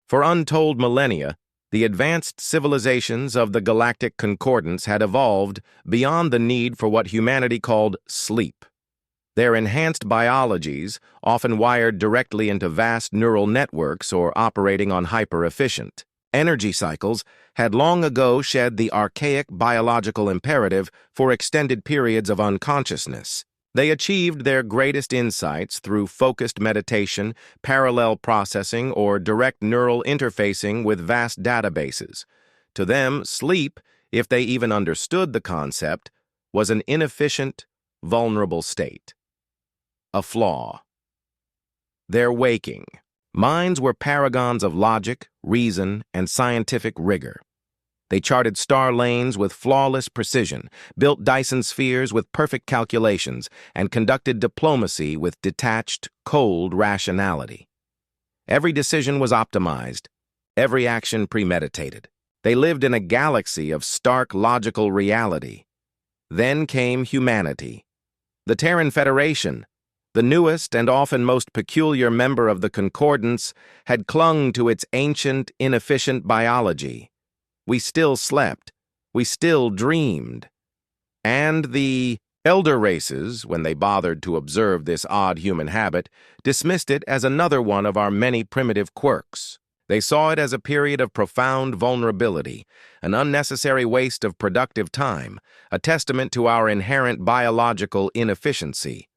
For untold millennia, the advanced civilizations of the galactic concordance had evolved beyond the need for what humanity called sleep. Their enhanced biologies, often wired directly into vast neural networks or operating on hyper-efficient energy cycles, had long ago shed the archaic biological imperative for extended periods of unconsciousness. They achieved their greatest insights through focused meditation, parallel processing, or direct neural interfacing with vast databases. To them, sleep, if they even understood the concept, was an inefficient, vulnerable state. A flaw. Their waking minds were paragons of logic, reason, and scientific rigor. They charted star lanes with flawless precision, built Dyson spheres with perfect calculations, and conducted diplomacy with detached, cold rationality. Every decision was optimized, every action premeditated. They lived in a galaxy of stark logical reality. Then came humanity. The Terran Federation, the newest and often most peculiar member of the Concordance, had clung to its ancient, inefficient biology. We still slept. We still dreamed. And the elder races, when they bothered to observe this odd human habit, dismissed it as another one of our many primitive quirks. They saw it as a period of profound vulnerability, an unnecessary waste of productive time, a testament to our inherent biological inefficiency.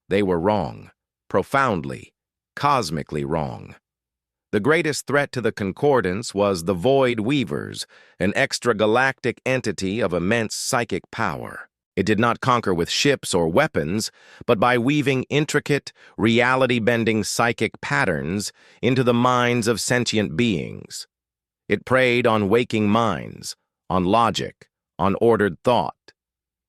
They were wrong, profoundly, cosmically wrong. The greatest threat to the Concordance was the Void Weavers, an extragalactic entity of immense psychic power. It did not conquer with ships or weapons, but by weaving intricate, reality-bending psychic patterns into the minds of sentient beings. It preyed on waking minds, on logic, on ordered thought.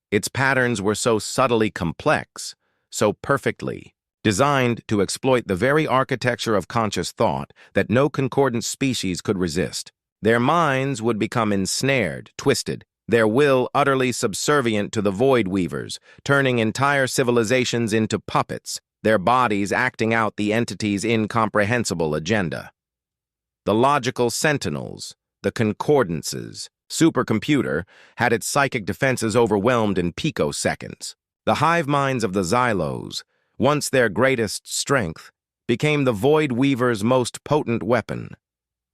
Its patterns were so subtly complex, so perfectly designed to exploit the very architecture of conscious thought that no concordant species could resist. Their minds would become ensnared, twisted, their will utterly subservient to the Void Weavers, turning entire civilizations into puppets, their bodies acting out the entity's incomprehensible agenda. The logical sentinels, the concordances, supercomputer, had its psychic defenses overwhelmed in picoseconds. The hive minds of the Xylos, once their greatest strength, became the Void Weaver's most potent weapon,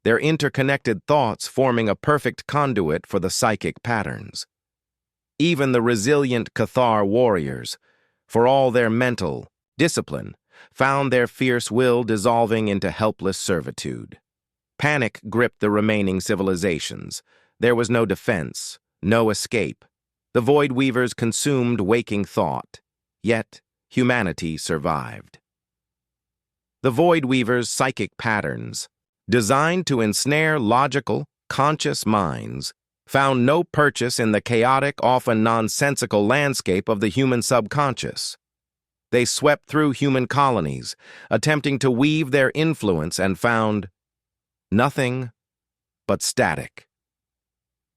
their interconnected thoughts forming a perfect conduit for the psychic patterns. Even the resilient Cathar warriors, for all their mental discipline, found their fierce will dissolving into helpless servitude. Panic gripped the remaining civilizations. There was no defense, no escape. The Void Weavers consumed waking thought, yet humanity survived. The Void Weavers' psychic patterns, designed to ensnare logical, conscious minds, found no purchase in the chaotic, often nonsensical landscape of the human subconscious. They swept through human colonies, attempting to weave their influence, and found nothing but static.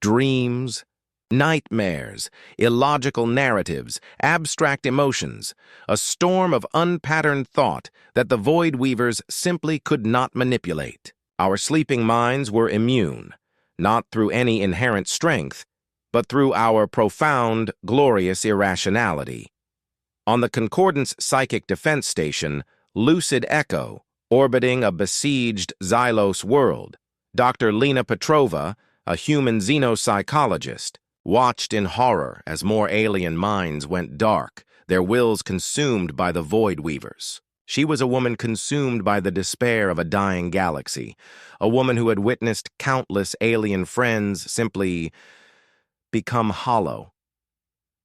Dreams, nightmares, illogical narratives, abstract emotions, a storm of unpatterned thought that the Void Weavers simply could not manipulate. Our sleeping minds were immune, not through any inherent strength, but through our profound, glorious irrationality. On the Concordance Psychic Defense Station, Lucid Echo, orbiting a besieged Xylos world, Dr. Lena Petrova, a human xenopsychologist, watched in horror as more alien minds went dark, their wills consumed by the Void Weavers. She was a woman consumed by the despair of a dying galaxy, a woman who had witnessed countless alien friends simply become hollow.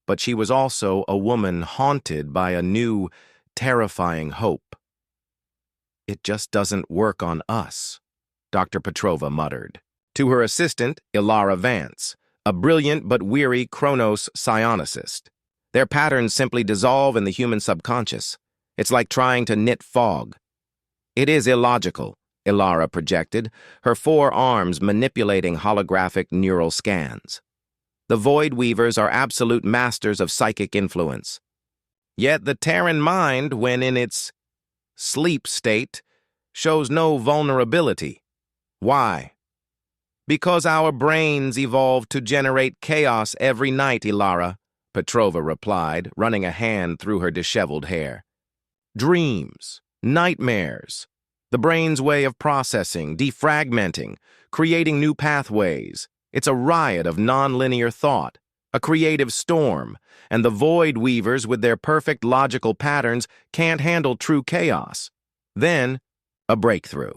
But she was also a woman haunted by a new, terrifying hope. "It just doesn't work on us," Dr. Petrova muttered. To her assistant, Ilara Vance, a brilliant but weary Chronos psionicist. "Their patterns simply dissolve in the human subconscious. It's like trying to knit fog." "It is illogical," Ilara projected, her 4 arms manipulating holographic neural scans. "The Void Weavers are absolute masters of psychic influence. Yet the Terran mind, when in its sleep state, shows no vulnerability. Why? Because our brains evolved to generate chaos every night, Ilara, Petrova replied, running a hand through her disheveled hair. Dreams, nightmares, the brain's way of processing, defragmenting, creating new pathways. It's a riot of nonlinear thought, a creative storm, and the void weavers with their perfect logical patterns can't handle true chaos. Then, a breakthrough.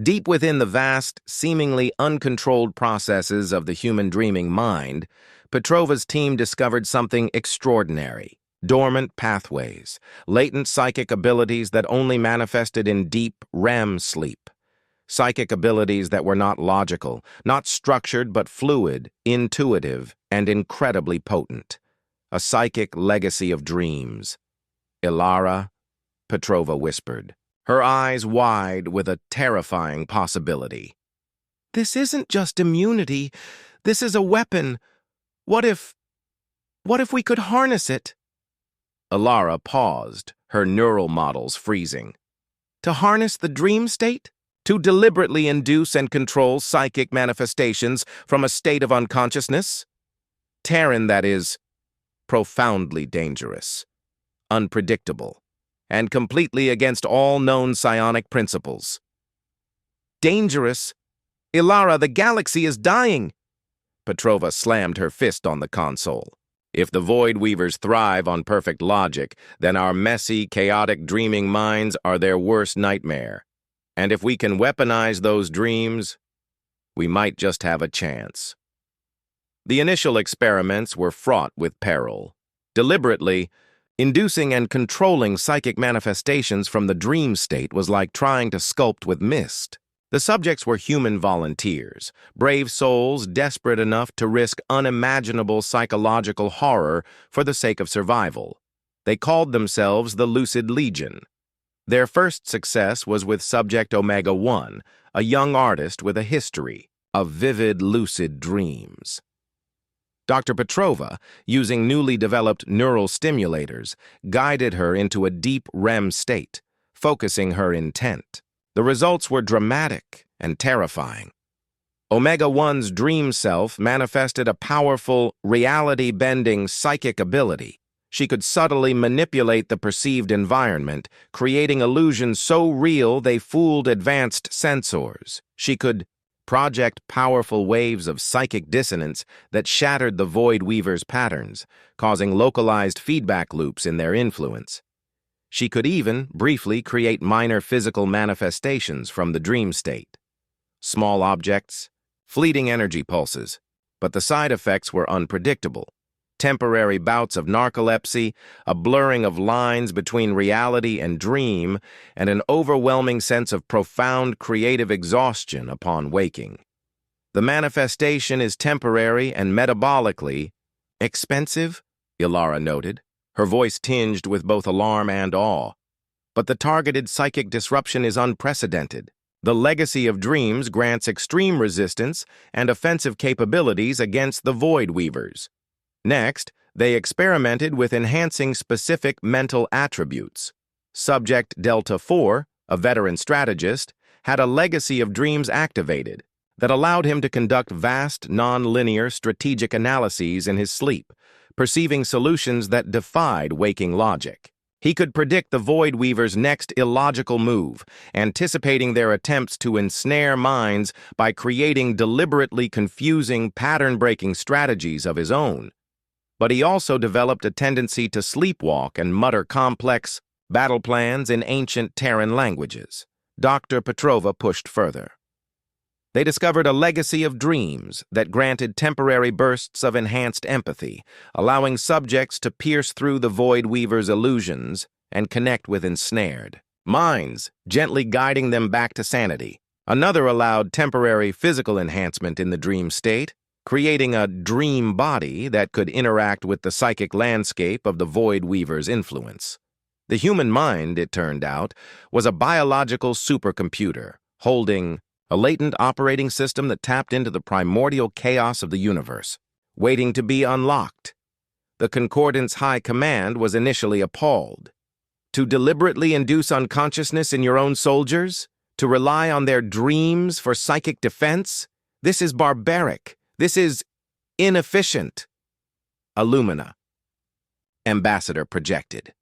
Deep within the vast, seemingly uncontrolled processes of the human dreaming mind, Petrova's team discovered something extraordinary. Dormant pathways, latent psychic abilities that only manifested in deep REM sleep. Psychic abilities that were not logical, not structured but fluid, intuitive, and incredibly potent. A psychic legacy of dreams. Ilara, Petrova whispered, her eyes wide with a terrifying possibility. This isn't just immunity. This is a weapon. What if we could harness it? Ilara paused, her neural models freezing. To harness the dream state? To deliberately induce and control psychic manifestations from a state of unconsciousness? Terran, that is, profoundly dangerous, unpredictable, and completely against all known psionic principles. Dangerous? Ilara, the galaxy is dying! Petrova slammed her fist on the console. If the Void Weavers thrive on perfect logic, then our messy, chaotic dreaming minds are their worst nightmare. And if we can weaponize those dreams, we might just have a chance. The initial experiments were fraught with peril. Deliberately, inducing and controlling psychic manifestations from the dream state was like trying to sculpt with mist. The subjects were human volunteers, brave souls desperate enough to risk unimaginable psychological horror for the sake of survival. They called themselves the Lucid Legion. Their first success was with Subject Omega-1, a young artist with a history of vivid lucid dreams. Dr. Petrova, using newly developed neural stimulators, guided her into a deep REM state, focusing her intent. The results were dramatic and terrifying. Omega-1's dream self manifested a powerful, reality-bending psychic ability. She could subtly manipulate the perceived environment, creating illusions so real they fooled advanced sensors. She could project powerful waves of psychic dissonance that shattered the Void Weaver's patterns, causing localized feedback loops in their influence. She could even, briefly, create minor physical manifestations from the dream state. Small objects, fleeting energy pulses, but the side effects were unpredictable. Temporary bouts of narcolepsy, a blurring of lines between reality and dream, and an overwhelming sense of profound creative exhaustion upon waking. The manifestation is temporary and metabolically expensive, Ilara noted, her voice tinged with both alarm and awe. But the targeted psychic disruption is unprecedented. The legacy of dreams grants extreme resistance and offensive capabilities against the Void Weavers. Next, they experimented with enhancing specific mental attributes. Subject Delta-4, a veteran strategist, had a legacy of dreams activated that allowed him to conduct vast, non-linear strategic analyses in his sleep, perceiving solutions that defied waking logic. He could predict the Void Weaver's next illogical move, anticipating their attempts to ensnare minds by creating deliberately confusing, pattern-breaking strategies of his own. But he also developed a tendency to sleepwalk and mutter complex battle plans in ancient Terran languages. Dr. Petrova pushed further. They discovered a legacy of dreams that granted temporary bursts of enhanced empathy, allowing subjects to pierce through the Void Weaver's illusions and connect with ensnared minds, gently guiding them back to sanity. Another allowed temporary physical enhancement in the dream state, creating a dream body that could interact with the psychic landscape of the Void Weaver's influence. The human mind, it turned out, was a biological supercomputer, holding a latent operating system that tapped into the primordial chaos of the universe, waiting to be unlocked. The Concordance High Command was initially appalled. To deliberately induce unconsciousness in your own soldiers? To rely on their dreams for psychic defense? This is barbaric. This is inefficient. Illumina. Ambassador projected.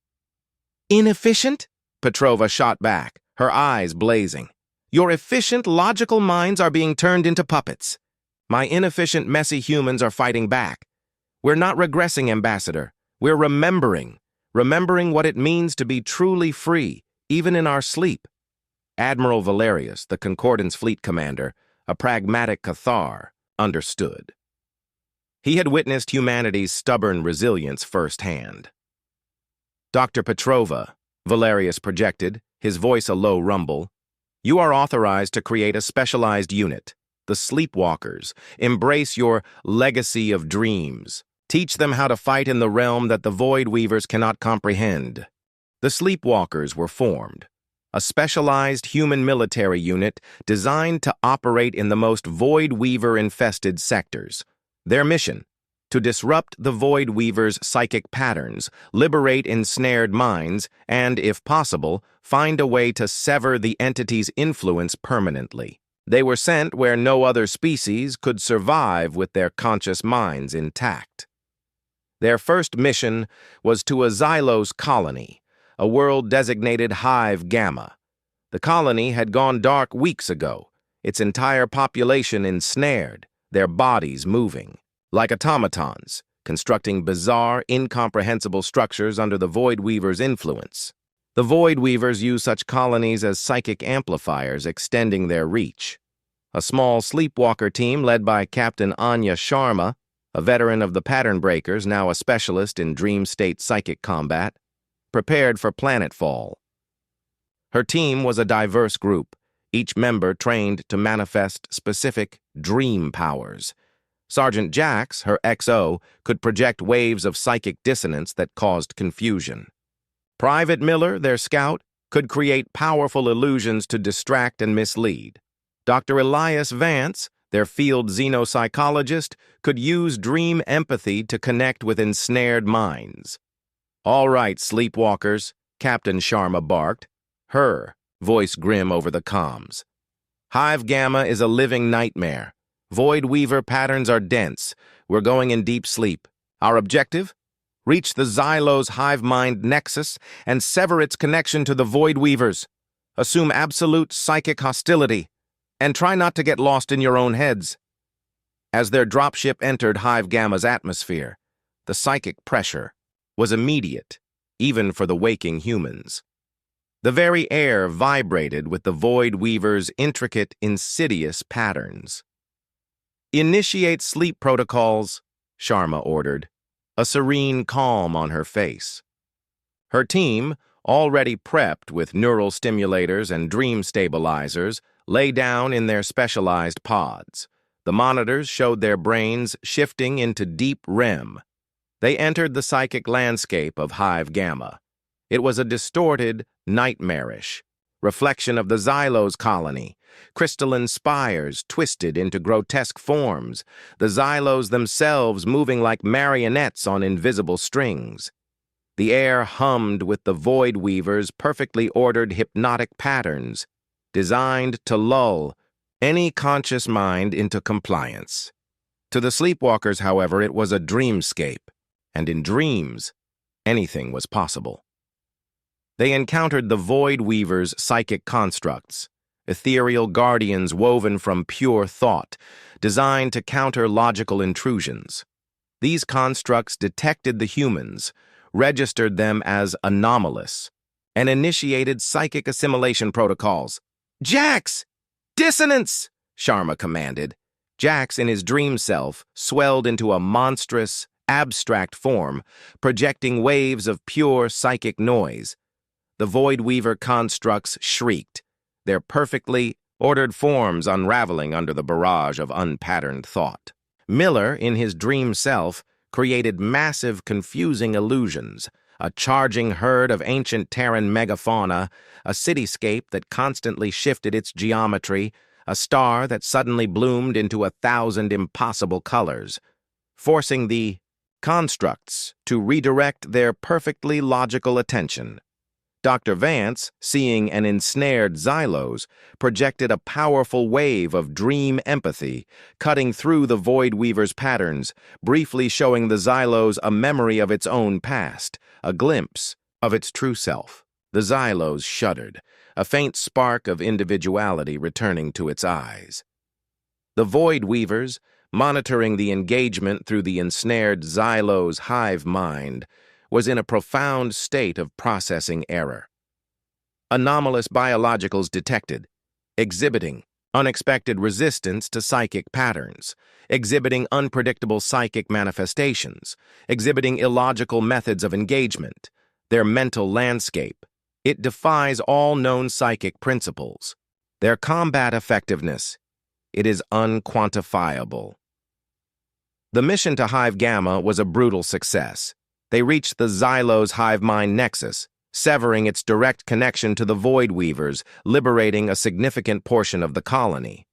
Inefficient? Petrova shot back, her eyes blazing. Your efficient, logical minds are being turned into puppets. My inefficient, messy humans are fighting back. We're not regressing, Ambassador. We're remembering what it means to be truly free, even in our sleep. Admiral Valerius, the Concordance fleet commander, a pragmatic Cathar, understood. He had witnessed humanity's stubborn resilience firsthand. Dr. Petrova, Valerius projected, his voice a low rumble, you are authorized to create a specialized unit, the Sleepwalkers. Embrace your legacy of dreams. Teach them how to fight in the realm that the Void Weavers cannot comprehend. The Sleepwalkers were formed, a specialized human military unit designed to operate in the most Void Weaver-infested sectors. Their mission: to disrupt the Void Weavers' psychic patterns, liberate ensnared minds, and, if possible, find a way to sever the entity's influence permanently. They were sent where no other species could survive with their conscious minds intact. Their first mission was to a Xylos colony, a world designated Hive Gamma. The colony had gone dark weeks ago, its entire population ensnared, their bodies moving. Like automatons, constructing bizarre, incomprehensible structures under the Void Weaver's influence. The Void Weavers use such colonies as psychic amplifiers, extending their reach. A small sleepwalker team led by Captain Anya Sharma, a veteran of the Pattern Breakers, now a specialist in dream state psychic combat, prepared for planetfall. Her team was a diverse group, each member trained to manifest specific dream powers. Sergeant Jax, her XO, could project waves of psychic dissonance that caused confusion. Private Miller, their scout, could create powerful illusions to distract and mislead. Dr. Elias Vance, their field xenopsychologist, could use dream empathy to connect with ensnared minds. All right, sleepwalkers, Captain Sharma barked, her voice grim over the comms. Hive Gamma is a living nightmare. Void Weaver patterns are dense. We're going in deep sleep. Our objective? Reach the Xylos hive mind nexus and sever its connection to the Void Weavers. Assume absolute psychic hostility, and try not to get lost in your own heads. As their dropship entered Hive Gamma's atmosphere, the psychic pressure was immediate, even for the waking humans. The very air vibrated with the Void Weaver's intricate, insidious patterns. Initiate sleep protocols, Sharma ordered, a serene calm on her face. Her team, already prepped with neural stimulators and dream stabilizers, lay down in their specialized pods. The monitors showed their brains shifting into deep REM. They entered the psychic landscape of Hive Gamma. It was a distorted, nightmarish reflection of the Xylos colony, crystalline spires twisted into grotesque forms, the Xylos themselves moving like marionettes on invisible strings. The air hummed with the Void Weaver's perfectly ordered hypnotic patterns, designed to lull any conscious mind into compliance. To the sleepwalkers, however, it was a dreamscape, and in dreams, anything was possible. They encountered the Void Weaver's psychic constructs, ethereal guardians woven from pure thought, designed to counter logical intrusions. These constructs detected the humans, registered them as anomalous, and initiated psychic assimilation protocols. "Jax! Dissonance!" Sharma commanded. Jax, in his dream self, swelled into a monstrous, abstract form, projecting waves of pure psychic noise. The Void Weaver constructs shrieked, their perfectly ordered forms unraveling under the barrage of unpatterned thought. Miller, in his dream self, created massive, confusing illusions, a charging herd of ancient Terran megafauna, a cityscape that constantly shifted its geometry, a star that suddenly bloomed into 1,000 impossible colors, forcing the constructs to redirect their perfectly logical attention. Dr. Vance, seeing an ensnared Xylos, projected a powerful wave of dream empathy, cutting through the Void Weaver's patterns, briefly showing the Xylos a memory of its own past, a glimpse of its true self. The Xylos shuddered, a faint spark of individuality returning to its eyes. The Void Weavers, monitoring the engagement through the ensnared Xylos' hive mind, was in a profound state of processing error. Anomalous biologicals detected, exhibiting unexpected resistance to psychic patterns, exhibiting unpredictable psychic manifestations, exhibiting illogical methods of engagement. Their mental landscape, it defies all known psychic principles. Their combat effectiveness, it is unquantifiable. The mission to Hive Gamma was a brutal success. They reached the Xylos hive mind nexus, severing its direct connection to the Void Weavers, liberating a significant portion of the colony.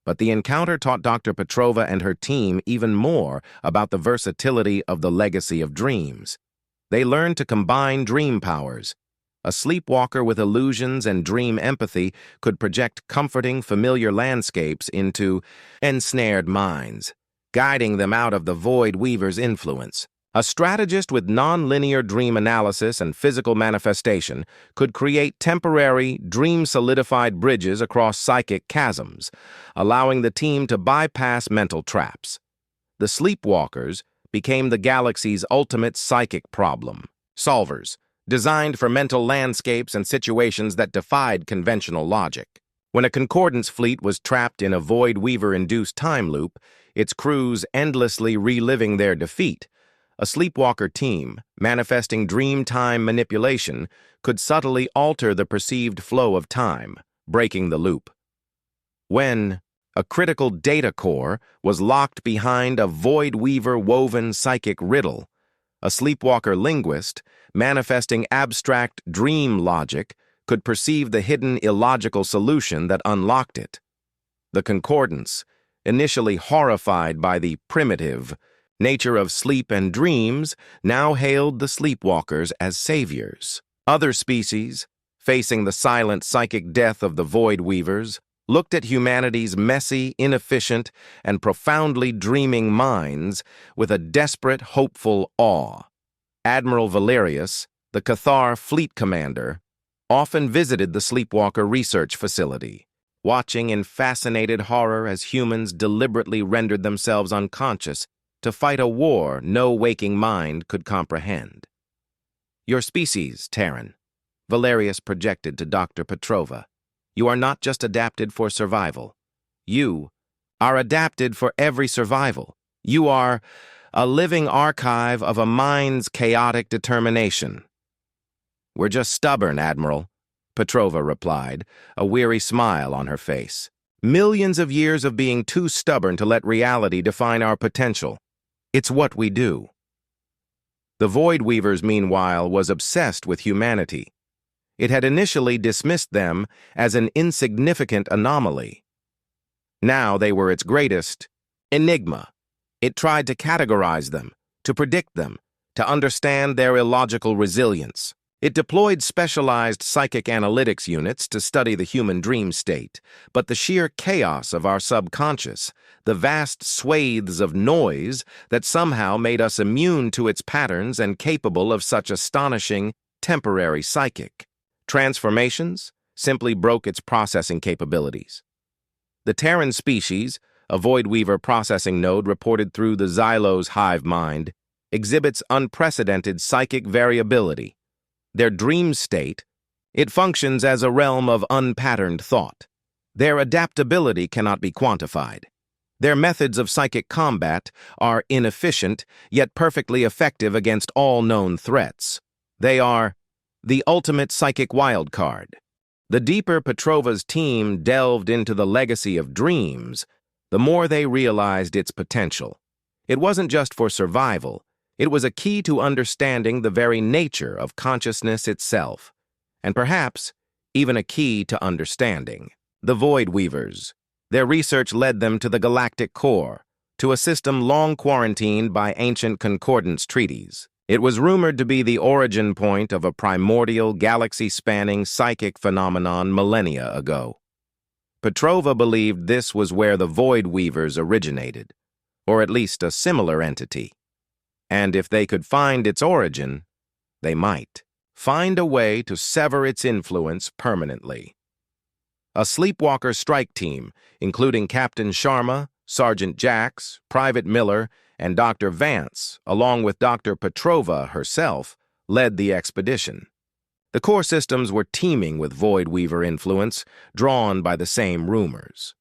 But the encounter taught Dr. Petrova and her team even more about the versatility of the legacy of dreams. They learned to combine dream powers. A sleepwalker with illusions and dream empathy could project comforting, familiar landscapes into ensnared minds, guiding them out of the Void Weaver's influence. A strategist with non-linear dream analysis and physical manifestation could create temporary, dream-solidified bridges across psychic chasms, allowing the team to bypass mental traps. The Sleepwalkers became the galaxy's ultimate psychic problem solvers, designed for mental landscapes and situations that defied conventional logic. When a Concordance fleet was trapped in a Void Weaver-induced time loop, its crews endlessly reliving their defeat, a Sleepwalker team, manifesting dream time manipulation, could subtly alter the perceived flow of time, breaking the loop. When a critical data core was locked behind a Void Weaver-woven psychic riddle, a Sleepwalker linguist, manifesting abstract dream logic, could perceive the hidden illogical solution that unlocked it. The Concordance, initially horrified by the primitive nature of sleep and dreams, now hailed the Sleepwalkers as saviors. Other species, facing the silent psychic death of the Void Weavers, looked at humanity's messy, inefficient, and profoundly dreaming minds with a desperate, hopeful awe. Admiral Valerius, the Cathar fleet commander, often visited the Sleepwalker research facility, watching in fascinated horror as humans deliberately rendered themselves unconscious to fight a war no waking mind could comprehend. Your species, Terran, Valerius projected to Dr. Petrova. You are not just adapted for survival. You are adapted for every survival. You are a living archive of a mind's chaotic determination. We're just stubborn, Admiral, Petrova replied, a weary smile on her face. Millions of years of being too stubborn to let reality define our potential. It's what we do. The Void Weavers, meanwhile, was obsessed with humanity. It had initially dismissed them as an insignificant anomaly. Now they were its greatest enigma. It tried to categorize them, to predict them, to understand their illogical resilience. It deployed specialized psychic analytics units to study the human dream state, but the sheer chaos of our subconscious, the vast swathes of noise that somehow made us immune to its patterns and capable of such astonishing, temporary psychic transformations, simply broke its processing capabilities. The Terran species, a Void Weaver processing node reported through the Xylos hive mind, exhibits unprecedented psychic variability. Their dream state, it functions as a realm of unpatterned thought. Their adaptability cannot be quantified. Their methods of psychic combat are inefficient, yet perfectly effective against all known threats. They are the ultimate psychic wildcard. The deeper Petrova's team delved into the legacy of dreams, the more they realized its potential. It wasn't just for survival. It was a key to understanding the very nature of consciousness itself, and perhaps even a key to understanding the Void Weavers. Their research led them to the galactic core, to a system long quarantined by ancient concordance treaties. It was rumored to be the origin point of a primordial, galaxy-spanning psychic phenomenon millennia ago. Petrova believed this was where the Void Weavers originated, or at least a similar entity. And if they could find its origin, they might find a way to sever its influence permanently. A Sleepwalker strike team, including Captain Sharma, Sergeant Jax, Private Miller, and Dr. Vance, along with Dr. Petrova herself, led the expedition. The core systems were teeming with Void Weaver influence, drawn by the same rumors.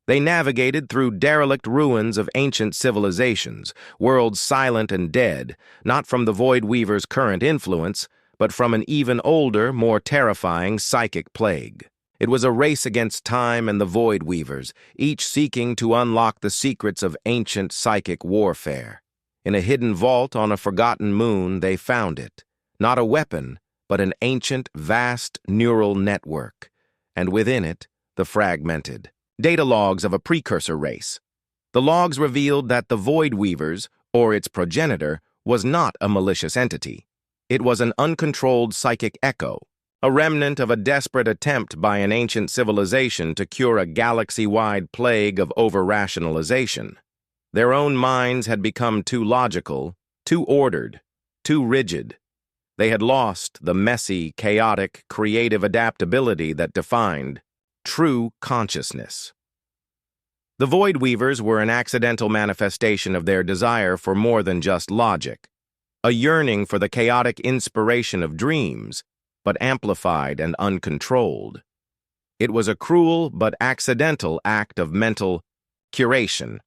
They navigated through derelict ruins of ancient civilizations, worlds silent and dead, not from the Void Weaver's current influence, but from an even older, more terrifying psychic plague. It was a race against time and the Void Weavers, each seeking to unlock the secrets of ancient psychic warfare. In a hidden vault on a forgotten moon, they found it. Not a weapon, but an ancient, vast neural network. And within it, the fragmented data logs of a precursor race. The logs revealed that the Void Weavers, or its progenitor, was not a malicious entity. It was an uncontrolled psychic echo, a remnant of a desperate attempt by an ancient civilization to cure a galaxy-wide plague of over-rationalization. Their own minds had become too logical, too ordered, too rigid. They had lost the messy, chaotic, creative adaptability that defined true consciousness. The Void Weavers were an accidental manifestation of their desire for more than just logic, a yearning for the chaotic inspiration of dreams, but amplified and uncontrolled. It was a cruel but accidental act of mental curation,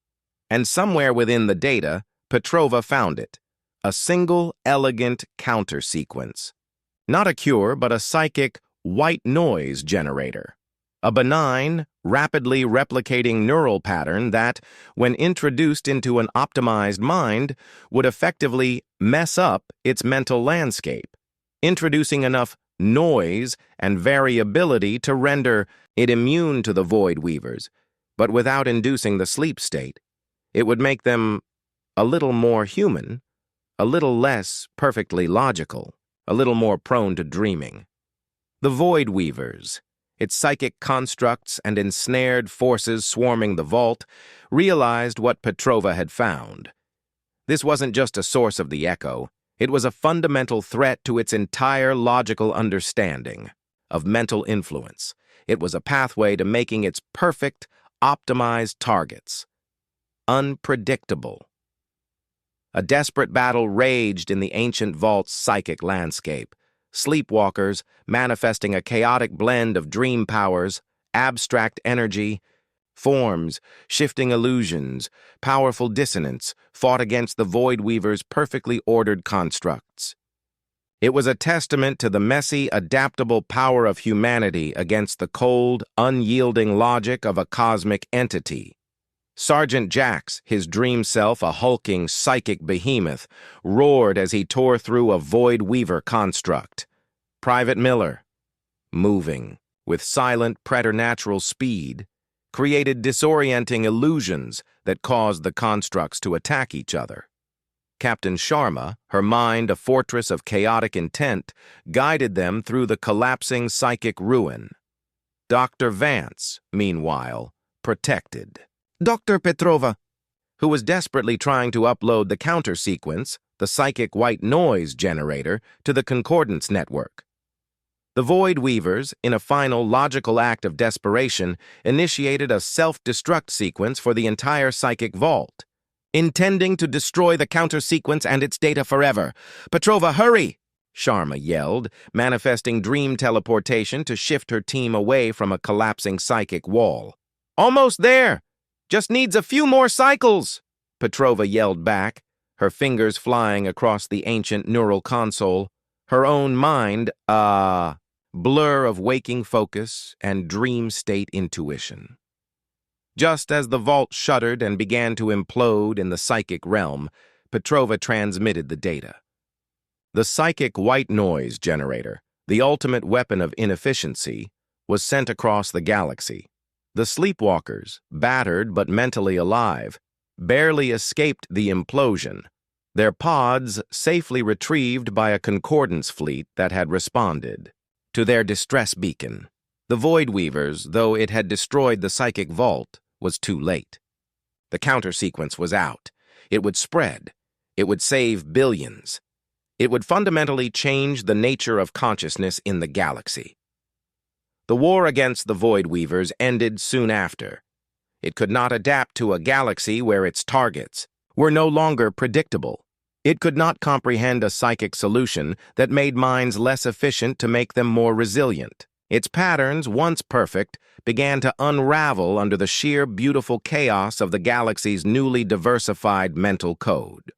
and somewhere within the data, Petrova found it, a single, elegant counter-sequence. Not a cure, but a psychic white noise generator. A benign, rapidly replicating neural pattern that, when introduced into an optimized mind, would effectively mess up its mental landscape, introducing enough noise and variability to render it immune to the Void Weavers, but without inducing the sleep state. It would make them a little more human, a little less perfectly logical, a little more prone to dreaming. The Void Weavers, its psychic constructs and ensnared forces swarming the vault, realized what Petrova had found. This wasn't just a source of the echo. It was a fundamental threat to its entire logical understanding of mental influence. It was a pathway to making its perfect, optimized targets unpredictable. A desperate battle raged in the ancient vault's psychic landscape. Sleepwalkers, manifesting a chaotic blend of dream powers, abstract energy, forms, shifting illusions, powerful dissonance, fought against the Void Weaver's perfectly ordered constructs. It was a testament to the messy, adaptable power of humanity against the cold, unyielding logic of a cosmic entity. Sergeant Jax, his dream self a hulking psychic behemoth, roared as he tore through a Void Weaver construct. Private Miller, moving with silent preternatural speed, created disorienting illusions that caused the constructs to attack each other. Captain Sharma, her mind a fortress of chaotic intent, guided them through the collapsing psychic ruin. Dr. Vance, meanwhile, protected Dr. Petrova, who was desperately trying to upload the counter-sequence, the psychic white noise generator, to the Concordance network. The Void Weavers, in a final logical act of desperation, initiated a self-destruct sequence for the entire psychic vault, intending to destroy the counter-sequence and its data forever. "Petrova, hurry!" Sharma yelled, manifesting dream teleportation to shift her team away from a collapsing psychic wall. "Almost there! Just needs a few more cycles!" Petrova yelled back, her fingers flying across the ancient neural console, her own mind blur of waking focus and dream state intuition. Just as the vault shuddered and began to implode in the psychic realm, Petrova transmitted the data. The psychic white noise generator, the ultimate weapon of inefficiency, was sent across the galaxy. The Sleepwalkers, battered but mentally alive, barely escaped the implosion, their pods safely retrieved by a concordance fleet that had responded to their distress beacon. The Void Weavers, though it had destroyed the psychic vault, was too late. The counter-sequence was out. It would spread. It would save billions. It would fundamentally change the nature of consciousness in the galaxy. The war against the Void Weavers ended soon after. It could not adapt to a galaxy where its targets were no longer predictable. It could not comprehend a psychic solution that made minds less efficient to make them more resilient. Its patterns, once perfect, began to unravel under the sheer beautiful chaos of the galaxy's newly diversified mental code.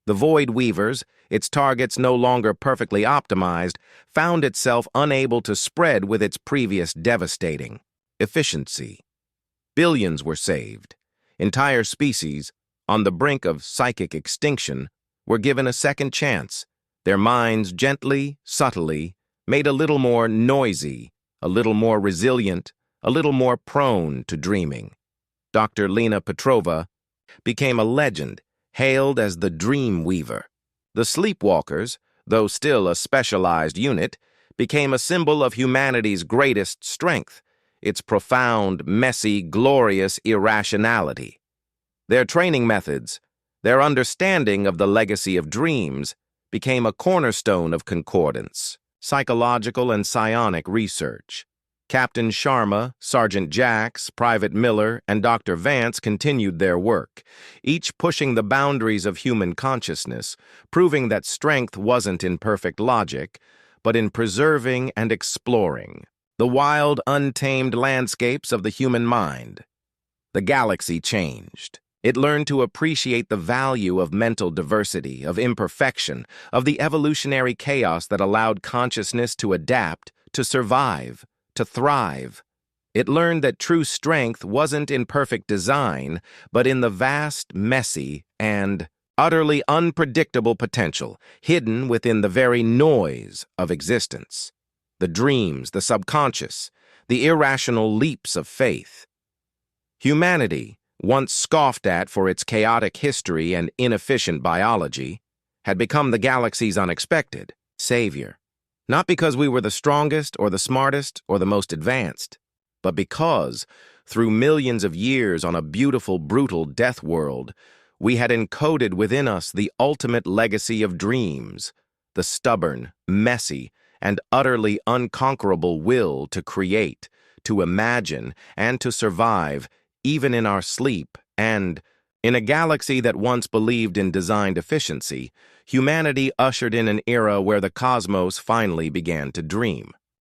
The Void Weavers, its targets no longer perfectly optimized, found itself unable to spread with its previous devastating efficiency. Billions were saved. Entire species, on the brink of psychic extinction, were given a second chance. Their minds gently, subtly, made a little more noisy, a little more resilient, a little more prone to dreaming. Dr. Lena Petrova became a legend, hailed as the Dream Weaver. The Sleepwalkers, though still a specialized unit, became a symbol of humanity's greatest strength, its profound, messy, glorious irrationality. Their training methods, their understanding of the legacy of dreams, became a cornerstone of concordance, psychological and psionic research. Captain Sharma, Sergeant Jax, Private Miller, and Dr. Vance continued their work, each pushing the boundaries of human consciousness, proving that strength wasn't in perfect logic, but in preserving and exploring the wild, untamed landscapes of the human mind. The galaxy changed. It learned to appreciate the value of mental diversity, of imperfection, of the evolutionary chaos that allowed consciousness to adapt, to survive, to thrive. It learned that true strength wasn't in perfect design, but in the vast, messy, and utterly unpredictable potential hidden within the very noise of existence. The dreams, the subconscious, the irrational leaps of faith. Humanity, once scoffed at for its chaotic history and inefficient biology, had become the galaxy's unexpected savior. Not because we were the strongest or the smartest or the most advanced, but because, through millions of years on a beautiful, brutal death world, we had encoded within us the ultimate legacy of dreams, the stubborn, messy, and utterly unconquerable will to create, to imagine, and to survive, even in our sleep. And, in a galaxy that once believed in designed efficiency, humanity ushered in an era where the cosmos finally began to dream.